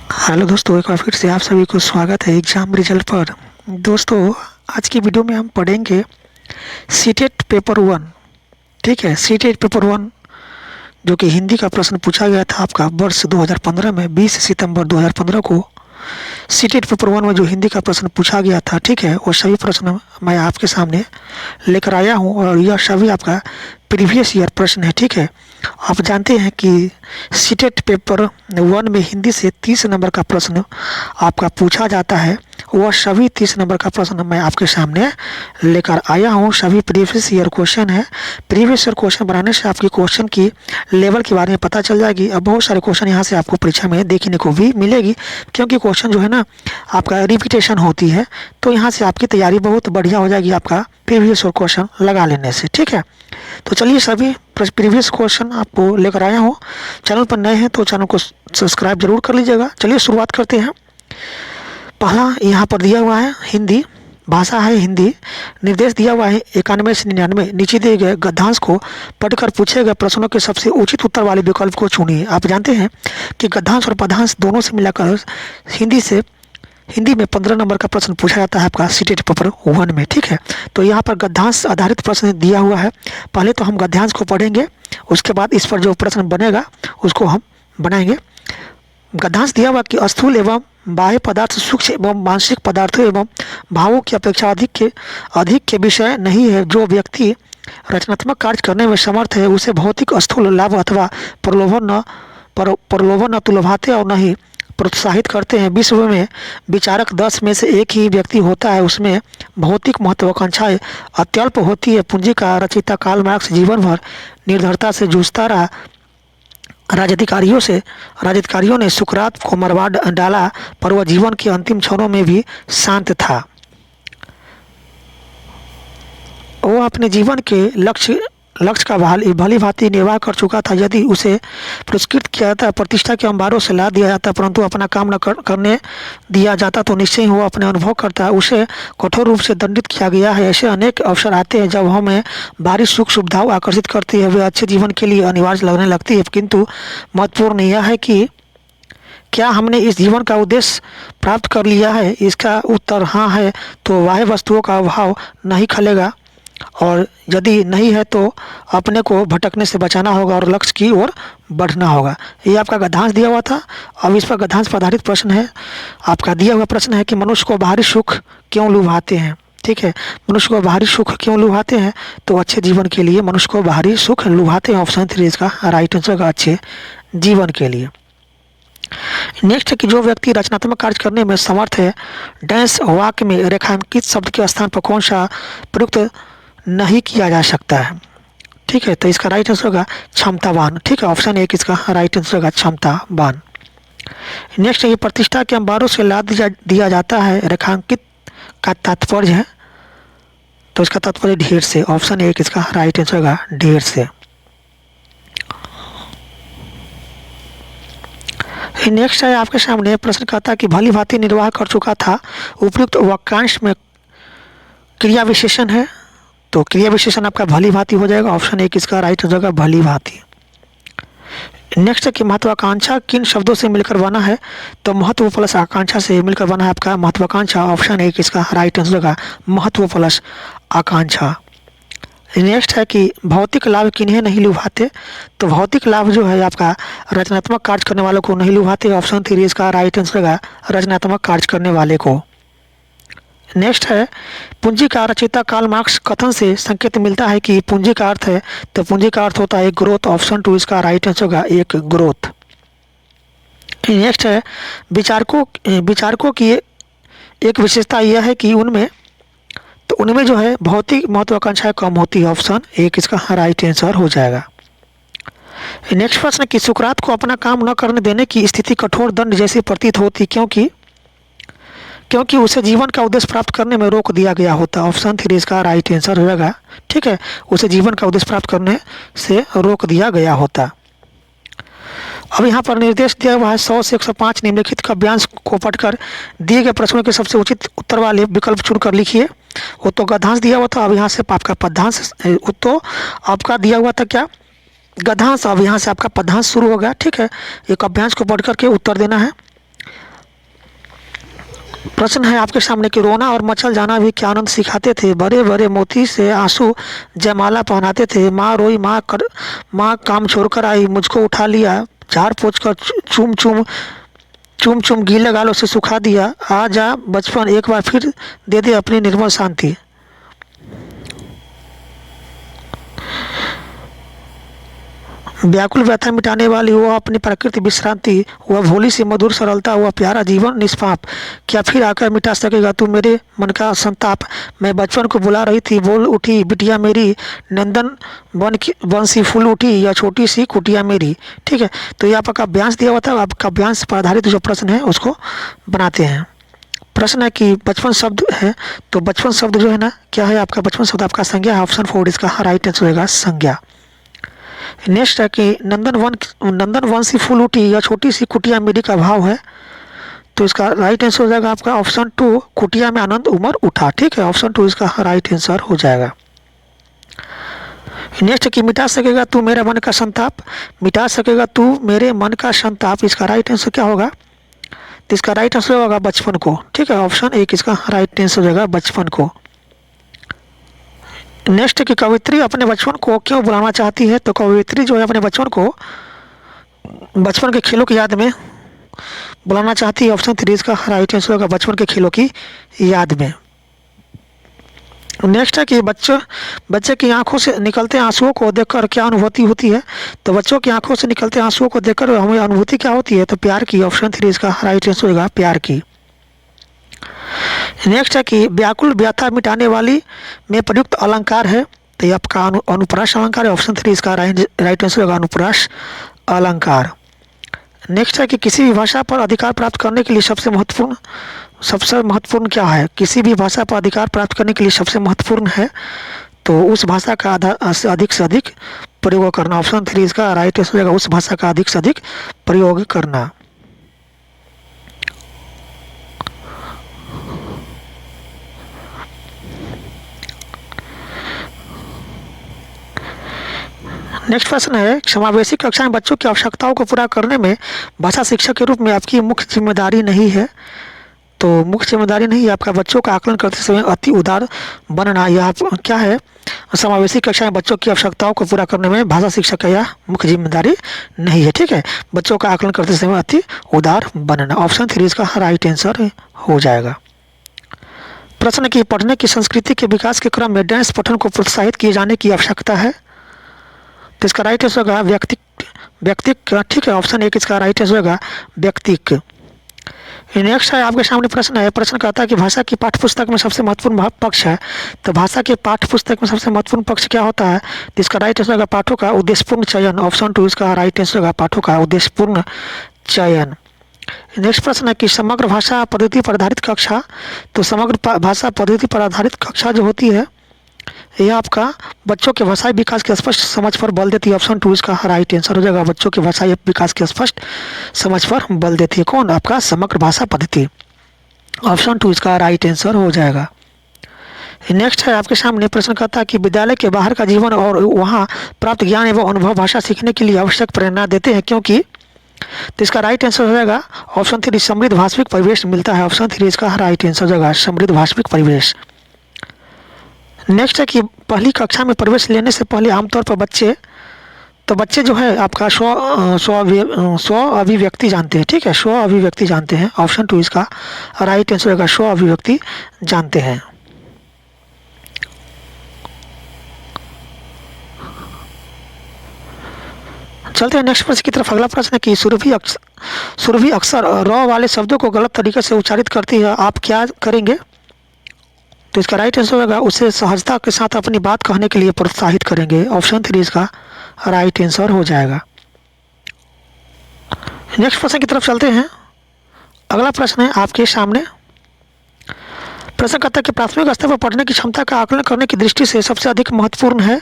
Hello दोस्तों, एक बार फिर से आप सभी को स्वागत है एग्ज़ाम रिजल्ट पर। दोस्तों, आज की वीडियो में हम पढ़ेंगे सीटेट पेपर वन। ठीक है, सीटेट पेपर वन जो कि हिंदी का प्रश्न पूछा गया था आपका वर्ष 2015 में 20 सितंबर 2015 को। सीटेट पेपर वन में जो हिंदी का प्रश्न पूछा गया था, ठीक है, वो सभी प्रश्न मैं आपके सामने लेकर आया हूँ और यह सभी आपका प्रीवियस ईयर प्रश्न है। ठीक है, आप जानते हैं कि सीटेट पेपर वन में हिंदी से 30 नंबर का प्रश्न आपका पूछा जाता है। वह सभी 30 नंबर का प्रश्न मैं आपके सामने लेकर आया हूँ। सभी प्रीवियस ईयर क्वेश्चन है। प्रीवियस ईयर क्वेश्चन बनाने से आपकी क्वेश्चन की लेवल के बारे में पता चल जाएगी। अब बहुत सारे क्वेश्चन यहाँ से आपको परीक्षा में देखने को भी मिलेगी, क्योंकि क्वेश्चन जो है ना आपका रिपीटेशन होती है, तो यहाँ से आपकी तैयारी बहुत बढ़िया हो जाएगी आपका प्रीवियस ईयर क्वेश्चन लगा लेने से। ठीक है, तो चलिए सभी प्रीवियस क्वेश्चन आपको लेकर आया हूँ। चैनल पर नए हैं तो चैनल को सब्सक्राइब जरूर कर लीजिएगा। चलिए शुरुआत करते हैं। पहला यहाँ पर दिया हुआ है हिंदी, भाषा है हिंदी। निर्देश दिया हुआ है 91 से 99। नीचे दिए गए गद्यांश को पढ़कर पूछे गए प्रश्नों के सबसे उचित उत्तर वाले विकल्प को चुनिए। आप जानते हैं कि गद्यांश और पद्यांश दोनों से मिलाकर हिंदी में 15 नंबर का प्रश्न पूछा जाता है आपका सीटेट पेपर वन में। ठीक है, तो यहाँ पर गद्यांश आधारित प्रश्न दिया हुआ है। पहले तो हम गद्यांश को पढ़ेंगे, उसके बाद इस पर जो प्रश्न बनेगा उसको हम बनाएंगे। गद्यांश दिया हुआ कि स्थूल एवं बाह्य पदार्थ सूक्ष्म एवं मानसिक पदार्थों एवं भावों की अपेक्षा अधिक के विषय नहीं है। जो व्यक्ति रचनात्मक कार्य करने में समर्थ है उसे भौतिक स्थूल लाभ अथवा प्रलोभन न तुलभाते और न ही प्रोत्साहित करते हैं। विश्व में विचारक 10 में से एक ही व्यक्ति होता है, उसमें भौतिक महत्वाकांक्षाएं अत्यल्प होती है। पूंजी का रचयिता कार्ल मार्क्स जीवन भर निर्धरता से जूझता रहा। राजधिकारियों ने सुकरात को मरवा डाला, पर वह जीवन के अंतिम क्षणों में भी शांत था। वो अपने जीवन के लक्ष्य का भली भांति निर्वाह कर चुका था। यदि उसे पुरस्कृत किया जाता, प्रतिष्ठा के अंबारों से लाद दिया जाता, परंतु अपना काम न करने दिया जाता, तो निश्चय ही वो अपने अनुभव करता है। उसे कठोर रूप से दंडित किया गया है। ऐसे अनेक अवसर आते हैं जब हमें बाहरी सुख सुविधाओं आकर्षित करती है, वे अच्छे जीवन के लिए अनिवार्य लगने लगती है, किंतु महत्वपूर्ण यह है कि क्या हमने इस जीवन का उद्देश्य प्राप्त कर लिया है। इसका उत्तर हाँ है तो बाह्य वस्तुओं का अभाव नहीं खलेगा, और यदि नहीं है तो अपने को भटकने से बचाना होगा और लक्ष्य की ओर बढ़ना होगा। ये आपका गद्यांश दिया हुआ था। अब इस पर गद्यांश पर आधारित प्रश्न है। आपका दिया हुआ प्रश्न है कि मनुष्य को बाहरी सुख क्यों लुभाते हैं। ठीक है, मनुष्य को बाहरी सुख क्यों लुभाते हैं, तो अच्छे जीवन के लिए मनुष्य को बाहरी सुख लुभाते हैं। ऑप्शन 3 इसका राइट आंसर का अच्छे जीवन के लिए। नेक्स्ट है कि जो व्यक्ति रचनात्मक कार्य करने में समर्थ है, डैश वाक्य में रेखांकित शब्द के स्थान पर कौन सा प्रयुक्त नहीं किया जा सकता है। ठीक है, तो इसका राइट आंसर होगा क्षमतावान। ठीक है, ऑप्शन 1 इसका राइट आंसर होगा क्षमतावान। नेक्स्ट है कि प्रतिष्ठा के अंबारों से लाद दिया जाता है, रेखांकित का तात्पर्य है, तो इसका तात्पर्य ढेर से। ऑप्शन 1 इसका राइट आंसर होगा ढेर से। नेक्स्ट है आपके सामने प्रश्न कहता है कि भली भांति निर्वाह कर चुका था, उपयुक्त वाक्यांश में क्रिया विशेषण है, तो क्रिया विशेषण आपका भली भांति हो जाएगा। ऑप्शन 1 इसका राइट आंसर होगा भली भांति। नेक्स्ट है कि महत्वाकांक्षा किन शब्दों से मिलकर बना है, तो महत्व प्लस आकांक्षा से मिलकर बना है आपका महत्वाकांक्षा। ऑप्शन 1 इसका राइट आंसर होगा महत्व प्लस आकांक्षा। नेक्स्ट है कि भौतिक लाभ किन्हें नहीं लुभाते, तो भौतिक लाभ जो है आपका रचनात्मक कार्य करने वालों को नहीं लुभाते। ऑप्शन 3 इसका राइट आंसर होगा रचनात्मक कार्य करने वाले को। नेक्स्ट है पूंजी का रचयिता कार्ल मार्क्स कथन से संकेत मिलता है कि पूंजी का अर्थ है, तो पूंजी का अर्थ होता है ग्रोथ। ऑप्शन 2 इसका राइट आंसर होगा एक ग्रोथ। नेक्स्ट है विचारकों की एक विशेषता यह है कि उनमें जो है भौतिक महत्वाकांक्षाएं कम होती है। ऑप्शन 1 इसका राइट आंसर हो जाएगा। नेक्स्ट प्रश्न कि सुकरात को अपना काम न करने देने की स्थिति कठोर दंड जैसी प्रतीत होती, क्योंकि उसे जीवन का उद्देश्य प्राप्त करने में रोक दिया गया होता। ऑप्शन 3 इसका राइट आंसर होगा। ठीक है, उसे जीवन का उद्देश्य प्राप्त करने से रोक दिया गया होता। अब यहाँ पर निर्देश दिया हुआ है 100 से 105 निम्नलिखित काव्यांश को पढ़कर दिए गए प्रश्नों के सबसे उचित उत्तर वाले विकल्प चुनकर लिखिए। वो तो गद्यांश दिया हुआ था, अब यहाँ से आपका पद्यांश, तो आपका दिया हुआ था क्या गद्यांश, अब यहाँ से आपका पद्यांश शुरू हो गया। ठीक है, एक काव्यांश को पढ़ करके उत्तर देना है। प्रश्न है आपके सामने कि रोना और मचल जाना भी क्या आनंद सिखाते थे। बड़े बड़े मोती से आंसू जयमाला पहनाते थे। माँ रोई, माँ काम छोड़कर आई, मुझको उठा लिया, झाड़ पोंछ कर चूम चूम गीले गालों से सुखा दिया। आ जा बचपन, एक बार फिर दे दे अपनी निर्मल शांति। व्याकुल व्यथा मिटाने वाली वह अपनी प्रकृति विश्रांति, वह भोली सी मधुर सरलता, वह प्यारा जीवन निष्पाप, क्या फिर आकर मिटा सकेगा तू मेरे मन का संताप। मैं बचपन को बुला रही थी, बोल उठी बिटिया मेरी, नंदन वन सी फूल उठी, या छोटी सी कुटिया मेरी। ठीक है, तो ये आपका काव्यांश दिया हुआ था। आप काव्यांश पर आधारित जो प्रश्न है उसको बनाते हैं। प्रश्न है कि बचपन शब्द है, तो बचपन शब्द जो है ना, क्या है आपका बचपन शब्द आपका संज्ञा है। ऑप्शन 4 इसका राइट आंसर होगा संज्ञा। नेक्स्ट है कि नंदन वन सी फूल उठी, या छोटी सी कुटिया मेरी का भाव है, तो इसका राइट आंसर हो जाएगा आपका ऑप्शन 2 कुटिया में आनंद उमर उठा। ठीक है, ऑप्शन 2 इसका राइट आंसर हो जाएगा। नेक्स्ट है कि मिटा सकेगा तू मेरे मन का संताप, मिटा सकेगा तू मेरे मन का संताप, इसका राइट आंसर क्या होगा, तो इसका राइट आंसर होगा बचपन को। ठीक है, ऑप्शन 1 इसका राइट आंसर हो जाएगा बचपन को। नेक्स्ट कि कवित्री अपने बचपन को क्यों बुलाना चाहती है, तो कवित्री जो है अपने बचपन को बचपन के खेलों की याद में बुलाना चाहती है। ऑप्शन 3 इसका राइट आंसर होगा बचपन के खेलों की याद में। नेक्स्ट है कि बच्चे की आंखों से निकलते आंसुओं को देखकर क्या अनुभूति होती है, तो बच्चों की आंखों से निकलते आंसुओं को देखकर हमें अनुभूति क्या होती है, तो प्यार की। ऑप्शन 3 इसका राइट आंसर होगा प्यार की। नेक्स्ट है कि व्याकुल व्यथा मिटाने वाली में प्रयुक्त अलंकार है, तो ये आपका अनुप्रास अलंकार है। ऑप्शन 3 इसका राइट आंसर होगा अनुप्रास अलंकार। नेक्स्ट है कि किसी भी भाषा पर अधिकार प्राप्त करने के लिए सबसे महत्वपूर्ण क्या है, किसी भी भाषा पर अधिकार प्राप्त करने के लिए सबसे महत्वपूर्ण है, तो उस भाषा का अधिक से अधिक प्रयोग करना। ऑप्शन 3 इसका राइट आंसर होगा उस भाषा का अधिक से अधिक प्रयोग करना। नेक्स्ट प्रश्न है समावेशी कक्षा में बच्चों की आवश्यकताओं को पूरा करने में भाषा शिक्षक के रूप में आपकी मुख्य जिम्मेदारी नहीं है, तो मुख्य जिम्मेदारी नहीं है आपका बच्चों का आकलन करते समय अति उदार बनना। यह क्या है, समावेशी कक्षा में बच्चों की आवश्यकताओं को पूरा करने में भाषा शिक्षक का यह मुख्य जिम्मेदारी नहीं है। ठीक है, बच्चों का आकलन करते समय अति उदार बनना। ऑप्शन 3 इसका राइट आंसर हो जाएगा। प्रश्न की पढ़ने की संस्कृति के विकास के क्रम में डांस पठन को प्रोत्साहित किए जाने की आवश्यकता है, तो इसका राइट आंसर होगा व्यक्तिक। ठीक है, ऑप्शन 1 इसका राइट आंसर होगा व्यक्तिक। नेक्स्ट है आपके सामने प्रश्न है, प्रश्न कहता है कि भाषा की पाठ्यपुस्तक में सबसे महत्वपूर्ण पक्ष है, तो भाषा के पाठ्यपुस्तक में सबसे महत्वपूर्ण पक्ष क्या होता है, तो इसका राइट आंसर होगा पाठों का उद्देश्यपूर्ण चयन। ऑप्शन 2 इसका राइट आंसर होगा पाठों का उद्देश्यपूर्ण चयन। नेक्स्ट प्रश्न है कि समग्र भाषा पद्धति पर आधारित कक्षा, तो समग्र भाषा पद्धति पर आधारित कक्षा जो होती है यह आपका बच्चों के भाषाई विकास के स्पष्ट समझ पर बल देती है। ऑप्शन 2 इसका राइट आंसर हो जाएगा बच्चों के भाषाई विकास के स्पष्ट समझ पर बल देती है। कौन, आपका समग्र भाषा पद्धति। ऑप्शन 2 इसका राइट आंसर हो जाएगा। नेक्स्ट है आपके सामने प्रश्न कहता है कि विद्यालय के बाहर का जीवन और वहाँ प्राप्त ज्ञान एवं अनुभव भाषा सीखने के लिए आवश्यक प्रेरणा देते हैं, क्योंकि, तो इसका राइट आंसर हो जाएगा ऑप्शन 3 समृद्ध भाषिक परिवेश मिलता है। ऑप्शन 3 इसका राइट आंसर हो जाएगा समृद्ध भाषिक परिवेश। नेक्स्ट है कि पहली कक्षा में प्रवेश लेने से पहले आमतौर पर बच्चे जो है आपका स्व अभिव्यक्ति जानते हैं। ठीक है, स्व अभिव्यक्ति जानते हैं। ऑप्शन 2 इसका राइट आंसर होगा स्व अभिव्यक्ति जानते हैं। चलते हैं नेक्स्ट प्रश्न की तरफ। अगला प्रश्न है कि सुरभि अक्सर र वाले शब्दों को गलत तरीके से उच्चारित करती है, आप क्या करेंगे, तो इसका राइट आंसर होगा उसे सहजता के साथ अपनी बात कहने के लिए प्रोत्साहित करेंगे। ऑप्शन 3 इसका राइट आंसर हो जाएगा। नेक्स्ट प्रश्न की तरफ चलते हैं। अगला प्रश्न है आपके सामने, प्रश्न कहता है कि प्राथमिक स्तर पर पढ़ने की क्षमता का आकलन करने की दृष्टि से सबसे अधिक महत्वपूर्ण है,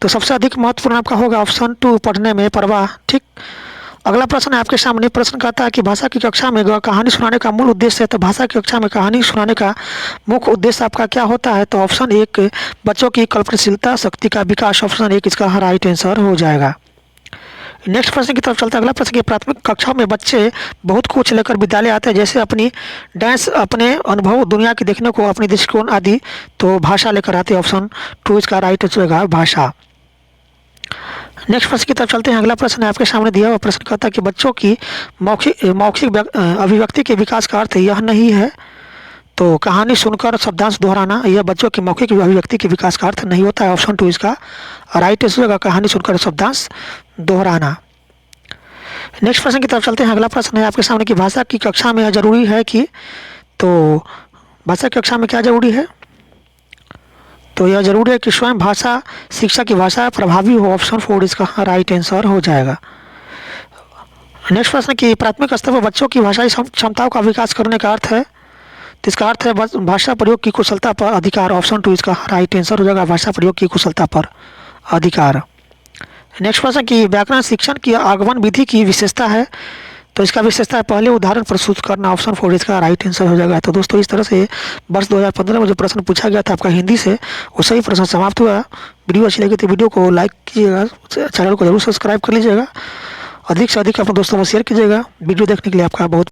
तो सबसे अधिक महत्वपूर्ण आपका होगा ऑप्शन 2 पढ़ने में परवाह। ठीक, अगला प्रश्न है आपके सामने, प्रश्न कहता है कि भाषा की कक्षा में कहानी सुनाने का मूल उद्देश्य है, तो भाषा की कक्षा में कहानी सुनाने का मुख्य उद्देश्य आपका क्या होता है, तो ऑप्शन 1 बच्चों की कल्पनाशीलता शक्ति का विकास। ऑप्शन 1 इसका राइट आंसर हो जाएगा। नेक्स्ट प्रश्न की तरफ चलते हैं। अगला प्रश्न कि प्राथमिक कक्षा में बच्चे बहुत कुछ लेकर विद्यालय आते हैं, जैसे अपनी डैश अपने अनुभव, दुनिया की देखने को, अपनी दृष्टिकोण आदि। तो भाषा लेकर आते हैं। ऑप्शन 2 इसका राइट आंसर होगा भाषा। नेक्स्ट प्रश्न की तरफ चलते हैं। अगला प्रश्न है आपके सामने दिया हुआ प्रश्न कहता है कि बच्चों की मौखिक अभिव्यक्ति के विकास का अर्थ यह नहीं है। तो कहानी सुनकर शब्दांश दोहराना यह बच्चों की मौखिक अभिव्यक्ति के विकास का अर्थ नहीं होता है। ऑप्शन 2 इसका राइट आंसर होगा कहानी सुनकर शब्दांश दोहराना। नेक्स्ट प्रश्न की तरफ चलते हैं। अगला प्रश्न है आपके सामने कि भाषा की कक्षा में यह जरूरी है कि। तो भाषा की कक्षा में क्या जरूरी है? तो यह जरूरी है कि स्वयं भाषा शिक्षा की भाषा प्रभावी हो। ऑप्शन 4 इसका राइट आंसर हो जाएगा। नेक्स्ट प्रश्न कि प्राथमिक स्तर पर बच्चों की भाषाई क्षमताओं का विकास करने का अर्थ है। तो इसका अर्थ है भाषा प्रयोग की कुशलता पर अधिकार। ऑप्शन 2 इसका राइट आंसर हो जाएगा भाषा प्रयोग की कुशलता पर अधिकार। नेक्स्ट प्रश्न कि व्याकरण शिक्षण की आगमन विधि की विशेषता है। तो इसका विशेषता है पहले उदाहरण प्रस्तुत करना। ऑप्शन 4 इसका राइट आंसर हो जाएगा। तो दोस्तों इस तरह से वर्ष 2015 में जो प्रश्न पूछा गया था आपका हिंदी से, वो सही प्रश्न समाप्त हुआ। वीडियो अच्छी लगी तो वीडियो को लाइक कीजिएगा, चैनल को जरूर सब्सक्राइब कर लीजिएगा, अधिक से अधिक अपने दोस्तों में शेयर कीजिएगा। वीडियो देखने के लिए आपका बहुत